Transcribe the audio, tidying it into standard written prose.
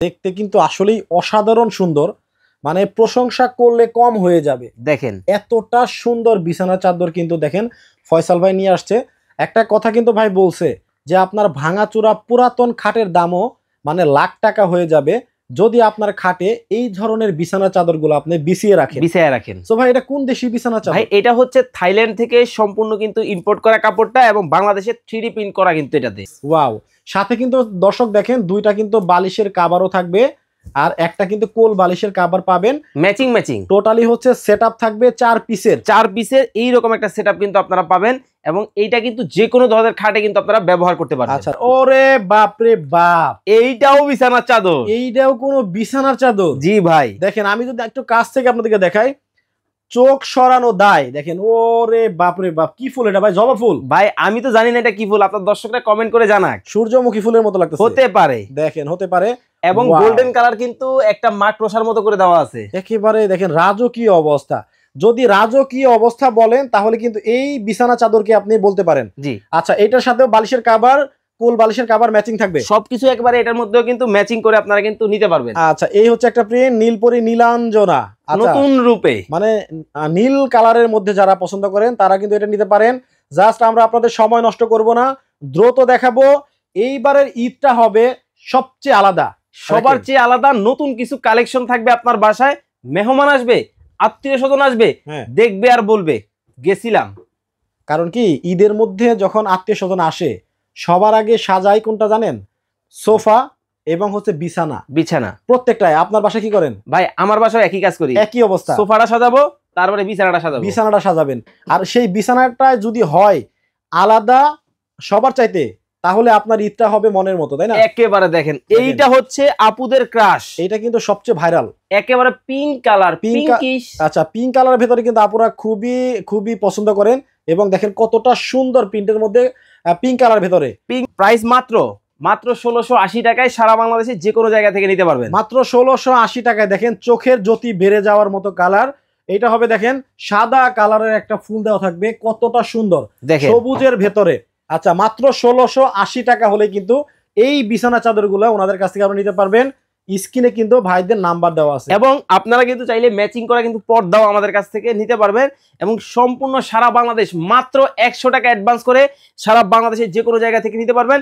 দেখতে কিন্তু আসলেই অসাধারণ সুন্দর, মানে প্রশংসা করলে কম হয়ে যাবে। দেখেন এতটা সুন্দর বিছানা চাদর কিন্তু দেখেন ফয়সাল ভাই নিয়ে আসছে। একটা কথা কিন্তু ভাই বলছে যে আপনার ভাঙাচোরা পুরাতন খাটের দামও মানে লাখ টাকা হয়ে যাবে যদি আপনার খাটে এই ধরনের বিছানা চাদরগুলো আপনি বিছিয়ে রাখেন। সো ভাই এটা কোন দেশি বিছানা চাদর? ভাই এটা হচ্ছে থাইল্যান্ড থেকে সম্পূর্ণ কিন্তু ইম্পোর্ট করা কাপড়টা, এবং বাংলাদেশে 3D প্রিন্ট করা কিন্তু এটাতে। ওয়াও, সাথে কিন্তু দর্শক দেখেন দুইটা কিন্তু বালিশের কাভারও থাকবে, আর একটা কিন্তু কোল বালিশের কাভার পাবেন ম্যাচিং। টোটালি হচ্ছে সেটআপ থাকবে 4 পিসের এইরকম একটা সেটআপ কিন্তু আপনারা পাবেন, এবং এইটা কিন্তু যে কোনো ধরনের খাটে কিন্তু আপনারা ব্যবহার করতে পারবেন। আচ্ছা, ওরে বাপ রে বাপ, এইটাও বিছানার চাদর। এইটাও কোনো বিছানার চাদর? জি ভাই, দেখেন আমি যদি একটু কাছ থেকে আপনাদেরকে দেখাই, চোখ সরানো দায়। দেখেন ওরে বাপ রে বাপ, কি ফুল এটা ভাই? জবা ফুল? ভাই আমি তো জানি না এটা কি ফুল, আপনার দর্শকরা কমেন্ট করে জানাক। সূর্যমুখী ফুলের মতো লাগতেছে। হতে পারে, দেখেন হতে পারে। এবং গোল্ডেন কালার কিন্তু একটা মাকড়সার মতো করে দেওয়া আছে। একেবারে দেখেন রাজকীয় অবস্থা। যদি রাজকীয় অবস্থা বলেন তাহলে কিন্তু এই বিছানা চাদরকে আপনি বলতে পারেন। জি আচ্ছা, এটার সাথেও বালিশের কাভার, কোল বালিশের কাভার ম্যাচিং থাকবে, সবকিছু একবারে এটার মধ্যেও কিন্তু ম্যাচিং করে আপনারা কিন্তু নিতে পারবেন। আচ্ছা, এই হচ্ছে একটা প্রিন্ট নীলপরি নীলাঞ্জনা, নতুন রূপে, মানে নীল কালারের মধ্যে যারা পছন্দ করেন তারা কিন্তু এটা নিতে পারেন। জাস্ট আমরা আপনাদের সময় নষ্ট করব না, দ্রুত দেখাবো। এইবারের ঈদটা হবে সবচেয়ে আলাদা, সবার চেয়ে আলাদা। নতুন কিছু কালেকশন থাকবে আপনার বাসায়, মেহমান আসবে, আত্মীয় স্বজন আসবে, দেখবে আর বলবে গেছিলাম। কারণ কি ঈদের মধ্যে যখন আত্মীয় স্বজন আসে সবার আগে সাজাই কোনটা জানেন? সোফা এবং হচ্ছে বিছানা। প্রত্যেকটাই। আপনার বাসায় কি করেন? ভাই আমার বাসায় একই কাজ করি, একই অবস্থা। সোফাটা সাজাবো, তারপরে বিছানাটা সাজাবেন। আর সেই বিছানাটা যদি হয় আলাদা সবার চাইতে, তাহলে আপনার ঈদটা হবে মনের মতো, তাই না? একেবারে দেখেন এইটা হচ্ছে আপুদের ক্রাশ, এটা কিন্তু সবচেয়ে ভাইরাল, একেবারে পিঙ্ক কালার, পিঙ্কিশ। আচ্ছা, পিঙ্ক কালারের ভেতরে কিন্তু আপুরা খুবই খুবই পছন্দ করেন, এবং দেখেন কতটা সুন্দর প্রিন্টের মধ্যে পিঙ্ক কালার ভেতরে। পিঙ্ক প্রাইস মাত্র 1680 টাকায় সারা বাংলাদেশে যে কোনো জায়গা থেকে নিতে পারবেন। মাত্র 1680 টাকায়। দেখেন চোখের জ্যোতি বেড়ে যাওয়ার মতো কালার। এটা হবে দেখেন সাদা কালারের একটা ফুল দেওয়া থাকবে, কতটা সুন্দর সবুজের ভেতরে। আচ্ছা, মাত্র 1680 টাকা হলে কিন্তু এই বিছানা চাদরগুলো ওনাদের কাছ থেকে আপনি নিতে পারবেন। স্ক্রিনে কিন্তু ভাইদের নাম্বার দেওয়া আছে, এবং আপনারা কিন্তু চাইলে ম্যাচিং করা কিন্তু পর্দাও আমাদের কাছ থেকে নিতে পারবেন, এবং সম্পূর্ণ সারা বাংলাদেশ মাত্র 100 টাকা অ্যাডভান্স করে সারা বাংলাদেশের যে কোনো জায়গা থেকে নিতে পারবেন।